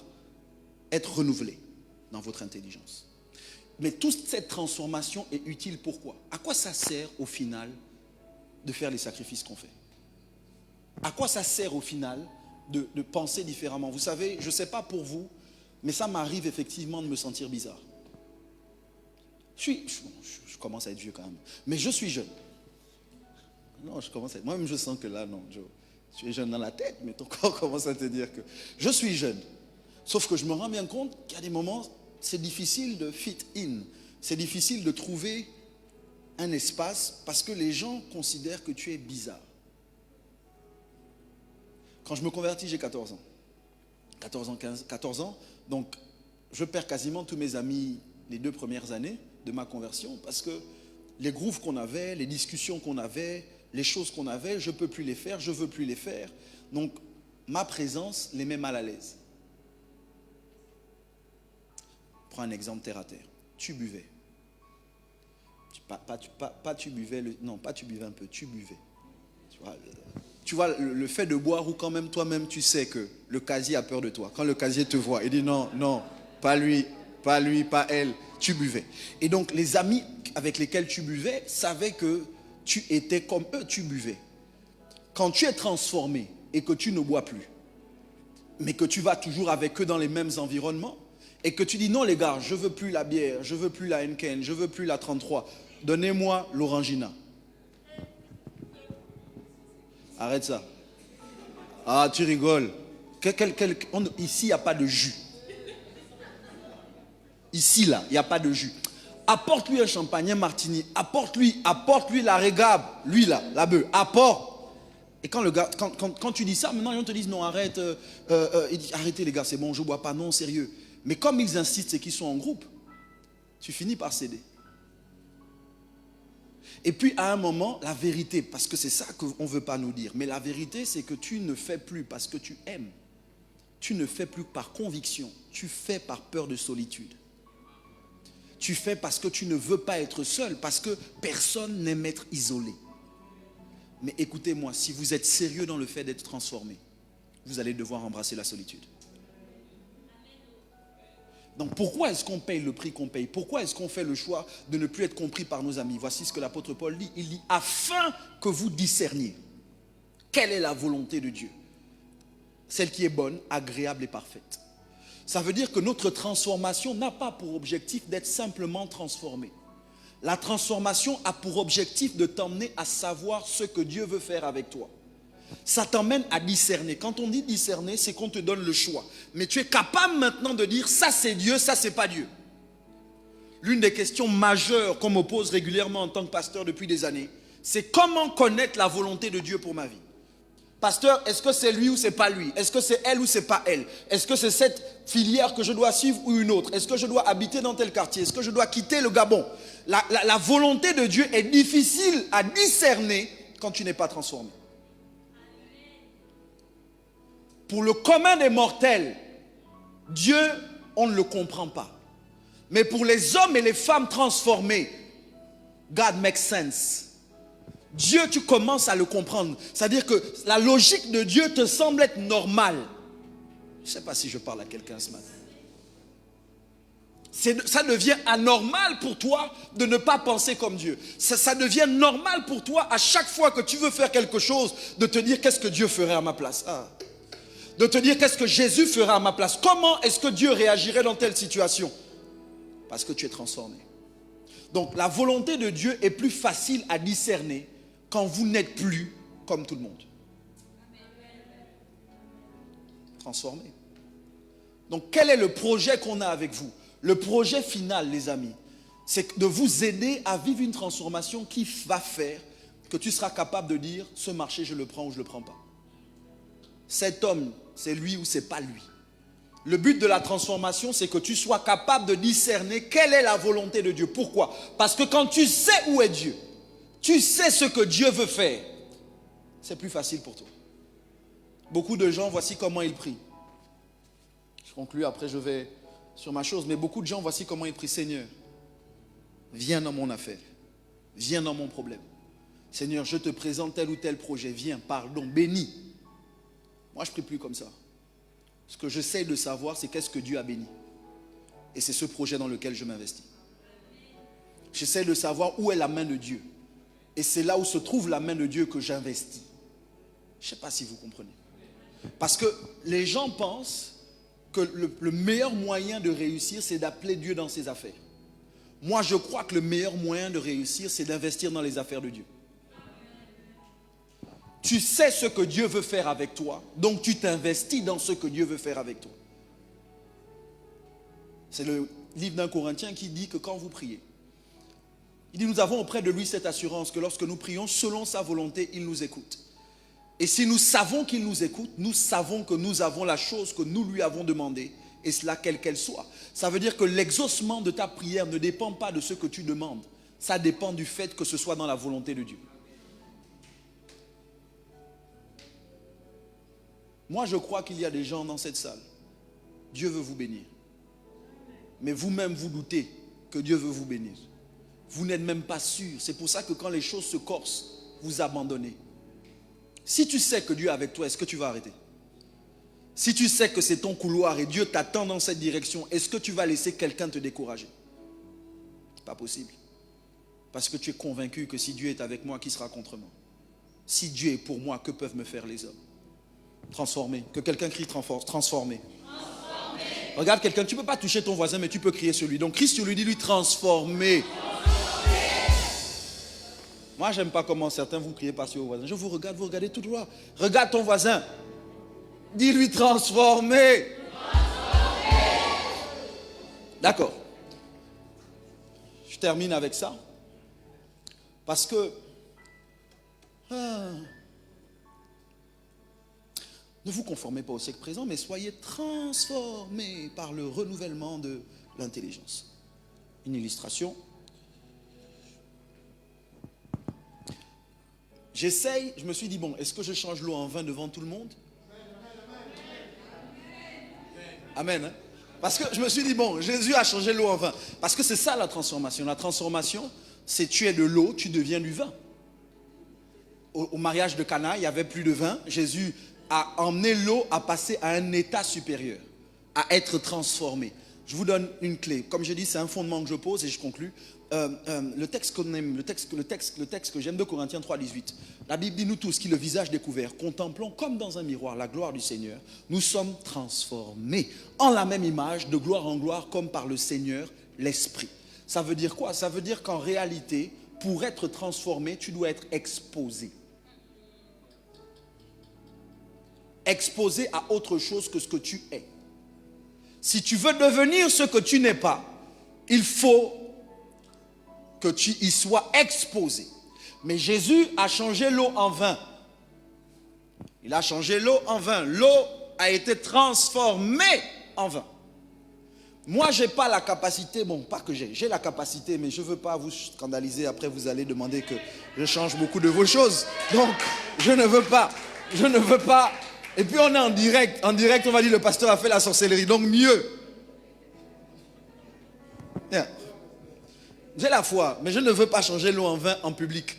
S4: être renouvelé dans votre intelligence. Mais toute cette transformation est utile pourquoi? À quoi ça sert au final de faire les sacrifices qu'on fait? À quoi ça sert au final de penser différemment? Vous savez, je ne sais pas pour vous, mais ça m'arrive effectivement de me sentir bizarre. Je commence à être vieux quand même, mais je suis jeune. Non, je commence à être... Moi-même, je sens que là, non, Joe, tu es jeune dans la tête, mais ton corps commence à te dire que je suis jeune. Sauf que je me rends bien compte qu'il y a des moments, c'est difficile de fit in. C'est difficile de trouver un espace parce que les gens considèrent que tu es bizarre. Quand je me convertis, j'ai 14 ans. 14 ans. Donc, je perds quasiment tous mes amis les 2 premières années de ma conversion parce que les grooves qu'on avait, les discussions qu'on avait, les choses qu'on avait, je ne peux plus les faire, je ne veux plus les faire. Donc, ma présence les met mal à l'aise. Prends un exemple terre à terre. Tu buvais. Pas tu buvais, non, pas tu buvais un peu, tu buvais. Tu vois le fait de boire où quand même toi-même tu sais que le casier a peur de toi. Quand le casier te voit, il dit non, pas lui, pas elle, tu buvais. Et donc les amis avec lesquels tu buvais savaient que tu étais comme eux, tu buvais. Quand tu es transformé et que tu ne bois plus, mais que tu vas toujours avec eux dans les mêmes environnements, et que tu dis non les gars, je ne veux plus la bière, je ne veux plus la Henken, je ne veux plus la 33, donnez-moi l'Orangina. Arrête ça. Ah, tu rigoles. Ici, il n'y a pas de jus. Ici, là, il n'y a pas de jus. Apporte-lui un champagne, un martini. Apporte-lui la régable. Lui là, la bœuf. Apporte. Et quand le gars, quand tu dis ça, maintenant les gens te disent non, arrête. Il dit, arrêtez les gars, c'est bon, je ne bois pas, non, sérieux. Mais comme ils insistent et qu'ils sont en groupe, tu finis par céder. Et puis à un moment, la vérité, parce que c'est ça qu'on ne veut pas nous dire, mais la vérité c'est que tu ne fais plus parce que tu aimes. Tu ne fais plus par conviction, tu fais par peur de solitude. Tu fais parce que tu ne veux pas être seul, parce que personne n'aime être isolé. Mais écoutez-moi, si vous êtes sérieux dans le fait d'être transformé, vous allez devoir embrasser la solitude. Donc pourquoi est-ce qu'on paye le prix qu'on paye? Pourquoi est-ce qu'on fait le choix de ne plus être compris par nos amis? Voici ce que l'apôtre Paul dit. Il dit, afin que vous discerniez quelle est la volonté de Dieu. Celle qui est bonne, agréable et parfaite. Ça veut dire que notre transformation n'a pas pour objectif d'être simplement transformé. La transformation a pour objectif de t'emmener à savoir ce que Dieu veut faire avec toi. Ça t'emmène à discerner. Quand on dit discerner, c'est qu'on te donne le choix. Mais tu es capable maintenant de dire ça c'est Dieu, ça c'est pas Dieu. L'une des questions majeures qu'on me pose régulièrement en tant que pasteur depuis des années, c'est comment connaître la volonté de Dieu pour ma vie. Pasteur, est-ce que c'est lui ou c'est pas lui? Est-ce que c'est elle ou c'est pas elle? Est-ce que c'est cette filière que je dois suivre ou une autre? Est-ce que je dois habiter dans tel quartier? Est-ce que je dois quitter le Gabon? La volonté de Dieu est difficile à discerner quand tu n'es pas transformé. Pour le commun des mortels, Dieu, on ne le comprend pas. Mais pour les hommes et les femmes transformés, God makes sense. Dieu, tu commences à le comprendre. C'est-à-dire que la logique de Dieu te semble être normale. Je ne sais pas si je parle à quelqu'un ce matin. Ça devient anormal pour toi de ne pas penser comme Dieu. Ça devient normal pour toi à chaque fois que tu veux faire quelque chose, de te dire qu'est-ce que Dieu ferait à ma place. De te dire qu'est-ce que Jésus ferait à ma place. Comment est-ce que Dieu réagirait dans telle situation? Parce que tu es transformé. Donc la volonté de Dieu est plus facile à discerner quand vous n'êtes plus comme tout le monde. Transformé. Donc quel est le projet qu'on a avec vous? Le projet final, les amis, c'est de vous aider à vivre une transformation qui va faire que tu seras capable de dire ce marché je le prends ou je ne le prends pas. Cet homme, c'est lui ou c'est pas lui. Le but de la transformation, c'est que tu sois capable de discerner quelle est la volonté de Dieu. Pourquoi? Parce que quand tu sais où est Dieu, tu sais ce que Dieu veut faire, c'est plus facile pour toi. Beaucoup de gens, voici comment ils prient. Je conclue, après je vais sur ma chose, mais beaucoup de gens, voici comment ils prient. Seigneur, viens dans mon affaire, viens dans mon problème. Seigneur, je te présente tel ou tel projet, viens, pardon, bénis. Moi, je ne prie plus comme ça. Ce que j'essaie de savoir, c'est qu'est-ce que Dieu a béni. Et c'est ce projet dans lequel je m'investis. J'essaie de savoir où est la main de Dieu. Et c'est là où se trouve la main de Dieu que j'investis. Je ne sais pas si vous comprenez. Parce que les gens pensent que le meilleur moyen de réussir, c'est d'appeler Dieu dans ses affaires. Moi, je crois que le meilleur moyen de réussir, c'est d'investir dans les affaires de Dieu. Tu sais ce que Dieu veut faire avec toi, donc tu t'investis dans ce que Dieu veut faire avec toi. C'est le livre d'un Corinthien qui dit que quand vous priez, il dit nous avons auprès de lui cette assurance que lorsque nous prions selon sa volonté, il nous écoute. Et si nous savons qu'il nous écoute, nous savons que nous avons la chose que nous lui avons demandée, et cela quelle qu'elle soit. Ça veut dire que l'exaucement de ta prière ne dépend pas de ce que tu demandes, ça dépend du fait que ce soit dans la volonté de Dieu. Moi, je crois qu'il y a des gens dans cette salle. Dieu veut vous bénir. Mais vous-même, vous doutez que Dieu veut vous bénir. Vous n'êtes même pas sûr. C'est pour ça que quand les choses se corsent, vous abandonnez. Si tu sais que Dieu est avec toi, est-ce que tu vas arrêter? Si tu sais que c'est ton couloir et Dieu t'attend dans cette direction, est-ce que tu vas laisser quelqu'un te décourager? Pas possible. Parce que tu es convaincu que si Dieu est avec moi, qui sera contre moi? Si Dieu est pour moi, que peuvent me faire les hommes? Transformé. Que quelqu'un crie transformé. Regarde quelqu'un, tu ne peux pas toucher ton voisin, mais tu peux crier sur lui. Donc crie sur lui, dis-lui transformé. Moi, j'aime pas comment certains vous criez pas sur vos voisins. Je vous regarde, vous regardez tout droit. Regarde ton voisin. Dis-lui transformé. D'accord. Je termine avec ça. Parce que ne vous conformez pas au siècle présent, mais soyez transformés par le renouvellement de l'intelligence. Une illustration. J'essaye, je me suis dit, bon, est-ce que je change l'eau en vin devant tout le monde? Amen. Hein? Parce que je me suis dit, bon, Jésus a changé l'eau en vin. Parce que c'est ça la transformation. La transformation, c'est tu es de l'eau, tu deviens du vin. Au mariage de Cana, il n'y avait plus de vin. Jésus a emmené l'eau à passer à un état supérieur, à être transformé. Je vous donne une clé. Comme je dis, c'est un fondement que je pose et je conclus. Le texte qu'on aime, le texte que j'aime de Corinthiens 3,18. La Bible dit, nous tous qui le visage découvert, contemplons comme dans un miroir la gloire du Seigneur, nous sommes transformés en la même image, de gloire en gloire, comme par le Seigneur, l'Esprit. Ça veut dire quoi? Ça veut dire qu'en réalité, pour être transformé, tu dois être exposé. Exposé à autre chose que ce que tu es. Si tu veux devenir ce que tu n'es pas, il faut que tu y sois exposé. Mais Jésus a changé l'eau en vin. Il a changé l'eau en vin. L'eau a été transformée en vin. Moi, je n'ai pas la capacité, bon, pas que j'ai la capacité, mais je ne veux pas vous scandaliser. Après, vous allez demander que je change beaucoup de vos choses. Donc, je ne veux pas. Et puis, on est en direct. En direct, on va dire, le pasteur a fait la sorcellerie. Donc, mieux. Yeah. J'ai la foi, mais je ne veux pas changer l'eau en vin en public.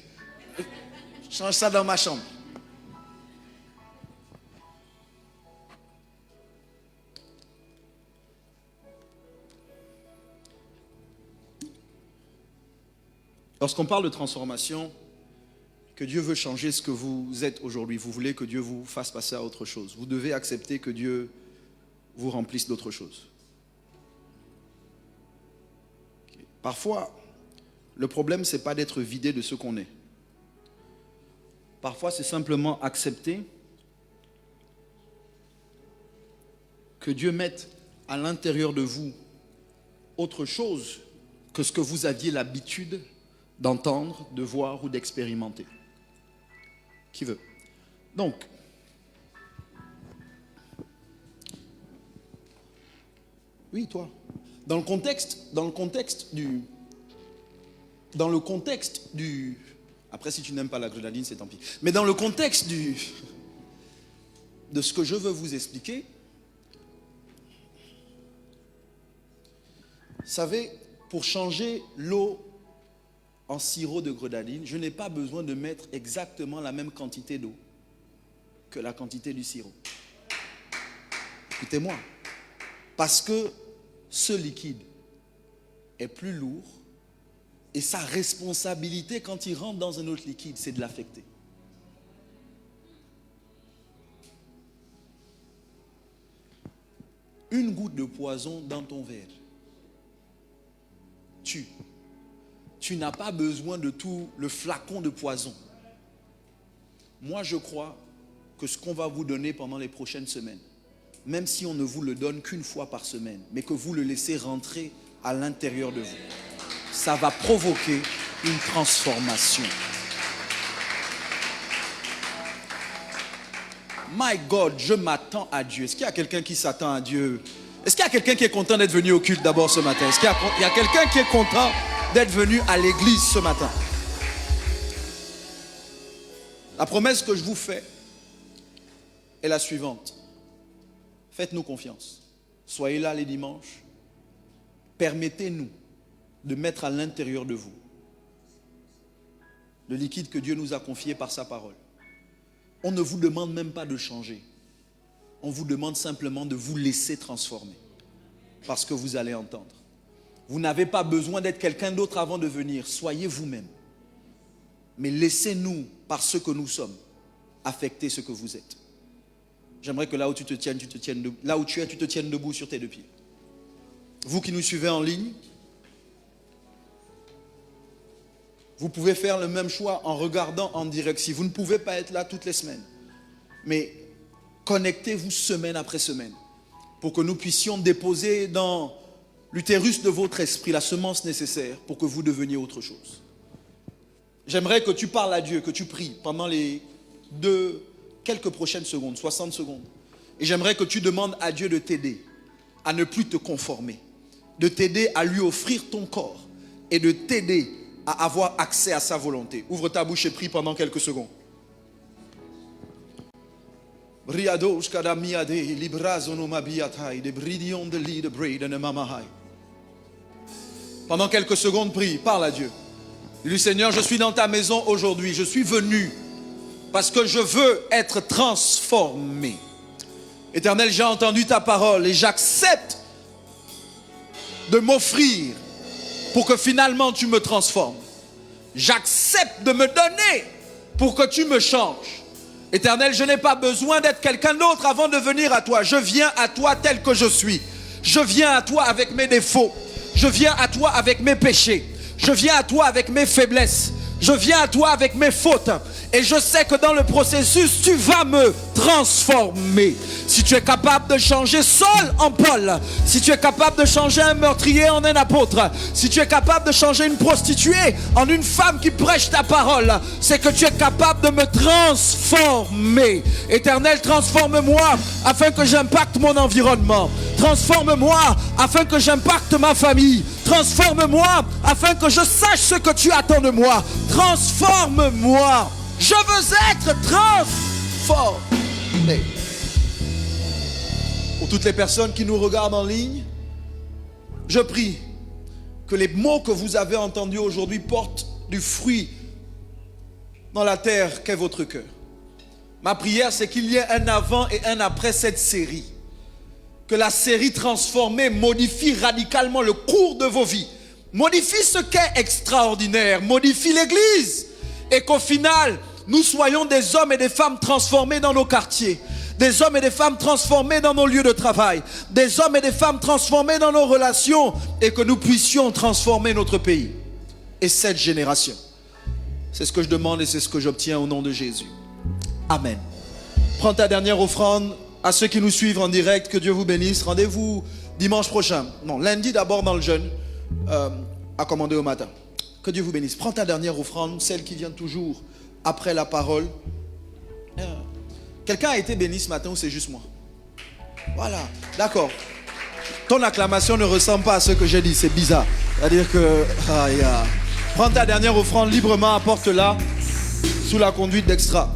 S4: Je change ça dans ma chambre. Lorsqu'on parle de transformation, que Dieu veut changer ce que vous êtes aujourd'hui, vous voulez que Dieu vous fasse passer à autre chose. Vous devez accepter que Dieu vous remplisse d'autre chose. Parfois, le problème, ce n'est pas d'être vidé de ce qu'on est. Parfois, c'est simplement accepter que Dieu mette à l'intérieur de vous autre chose que ce que vous aviez l'habitude d'entendre, de voir ou d'expérimenter. Qui veut? Donc, oui, toi. Dans le contexte du... Après, si tu n'aimes pas la grenadine, c'est tant pis. Mais dans le contexte de ce que je veux vous expliquer, vous savez, pour changer l'eau en sirop de grenadine, je n'ai pas besoin de mettre exactement la même quantité d'eau que la quantité du sirop. Écoutez-moi. Parce que ce liquide est plus lourd et sa responsabilité quand il rentre dans un autre liquide, c'est de l'affecter. Une goutte de poison dans ton verre tue. Tu n'as pas besoin de tout le flacon de poison. Moi, je crois que ce qu'on va vous donner pendant les prochaines semaines, même si on ne vous le donne qu'une fois par semaine, mais que vous le laissez rentrer à l'intérieur de vous, ça va provoquer une transformation. My God, je m'attends à Dieu. Est-ce qu'il y a quelqu'un qui s'attend à Dieu? Est-ce qu'il y a quelqu'un qui est content d'être venu au culte d'abord ce matin? Est-ce qu'il y a quelqu'un qui est content d'être venu à l'église ce matin? La promesse que je vous fais est la suivante. Faites-nous confiance. Soyez là les dimanches. Permettez-nous de mettre à l'intérieur de vous le liquide que Dieu nous a confié par sa parole. On ne vous demande même pas de changer. On vous demande simplement de vous laisser transformer par ce que vous allez entendre. Vous n'avez pas besoin d'être quelqu'un d'autre avant de venir. Soyez vous-même. Mais laissez-nous, par ce que nous sommes, affecter ce que vous êtes. J'aimerais que là où tu te tiennes debout. Là où tu es, tu te tiennes debout sur tes deux pieds. Vous qui nous suivez en ligne, vous pouvez faire le même choix en regardant en direct. Si vous ne pouvez pas être là toutes les semaines, mais connectez-vous semaine après semaine pour que nous puissions déposer dans l'utérus de votre esprit, la semence nécessaire pour que vous deveniez autre chose. J'aimerais que tu parles à Dieu, que tu pries pendant les quelques prochaines secondes, 60 secondes. Et j'aimerais que tu demandes à Dieu de t'aider à ne plus te conformer, de t'aider à lui offrir ton corps et de t'aider à avoir accès à sa volonté. Ouvre ta bouche et prie pendant quelques secondes. Pendant quelques secondes, prie, parle à Dieu. Dis-lui, Seigneur, je suis dans ta maison aujourd'hui, je suis venu parce que je veux être transformé. Éternel, j'ai entendu ta parole et j'accepte de m'offrir pour que finalement tu me transformes. J'accepte de me donner pour que tu me changes. Éternel, je n'ai pas besoin d'être quelqu'un d'autre avant de venir à toi. Je viens à toi tel que je suis. Je viens à toi avec mes défauts. Je viens à toi avec mes péchés. Je viens à toi avec mes faiblesses. Je viens à toi avec mes fautes. Et je sais que dans le processus, tu vas me transformer. Si tu es capable de changer Saul en Paul, si tu es capable de changer un meurtrier en un apôtre, si tu es capable de changer une prostituée en une femme qui prêche ta parole, c'est que tu es capable de me transformer. Éternel, transforme-moi afin que j'impacte mon environnement. Transforme-moi afin que j'impacte ma famille. Transforme-moi afin que je sache ce que tu attends de moi. Transforme-moi. Je veux être transformé. Pour toutes les personnes qui nous regardent en ligne, je prie que les mots que vous avez entendus aujourd'hui portent du fruit dans la terre qu'est votre cœur. Ma prière, c'est qu'il y ait un avant et un après cette série. Que la série transformée modifie radicalement le cours de vos vies. Modifie ce qu'est extraordinaire. Modifie l'Église. Et qu'au final, nous soyons des hommes et des femmes transformés dans nos quartiers. Des hommes et des femmes transformés dans nos lieux de travail. Des hommes et des femmes transformés dans nos relations. Et que nous puissions transformer notre pays. Et cette génération. C'est ce que je demande et c'est ce que j'obtiens au nom de Jésus. Amen. Prends ta dernière offrande. À ceux qui nous suivent en direct, que Dieu vous bénisse. Rendez-vous dimanche prochain. Non, lundi d'abord dans le jeûne. À commander au matin. Que Dieu vous bénisse. Prends ta dernière offrande, celle qui vient toujours après la parole. Quelqu'un a été béni ce matin ou c'est juste moi? Voilà, d'accord. Ton acclamation ne ressemble pas à ce que j'ai dit, c'est bizarre. C'est-à-dire que... Prends ta dernière offrande librement, apporte-la sous la conduite d'Extra.